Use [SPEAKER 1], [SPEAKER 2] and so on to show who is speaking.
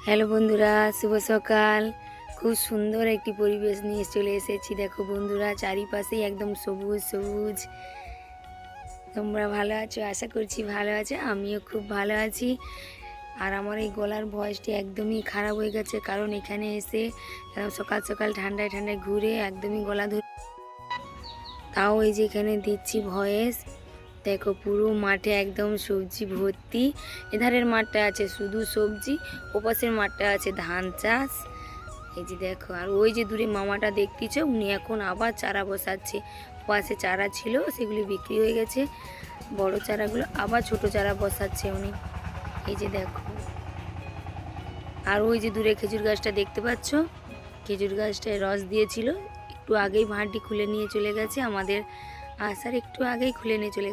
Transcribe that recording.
[SPEAKER 1] Hello বন্ধুরা, শুভ সকাল। খুব সুন্দর একটি পরিবেশ নিয়ে চলে এসেছি। দেখো বন্ধুরা, চারিপাশেই একদম সবুজ সবুজ। তোমরা ভালো আছো? আশা করছি ভালো আছো। আমিও খুব ভালো আছি। আর আমার এই গলার ভয়েসটি একদমই খারাপ হয়ে গেছে, কারণ এখানে এসে সকাল সকাল ঠান্ডায় ঠান্ডায় ঘুরে একদমই গলা ধরে, তাও এই যে এখানে দিচ্ছি ভয়েস। দেখো পুরো মাঠে একদম সবজি ভর্তি। এধারের মাঠটা আছে শুধু সবজি, ওপাশের মাঠটা আছে ধান চাষ। এই যে দেখো, আর ওই যে দূরে মামাটা দেখতেছ, উনি এখন আবার চারা বসাচ্ছে। পাশে চারা ছিল, সেগুলি বিক্রি হয়ে গেছে। বড় চারাগুলো আবার ছোট চারা বসাচ্ছে উনি। এই যে দেখো, আর ওই যে দূরে খেজুর গাছটা দেখতে পাচ্ছ, খেজুর গাছটায় রস দিয়েছিল। একটু আগেই ভাঁড়টি খুলে নিয়ে চলে গেছে, আমাদের আসার একটু আগেই খুলে নিয়ে চলে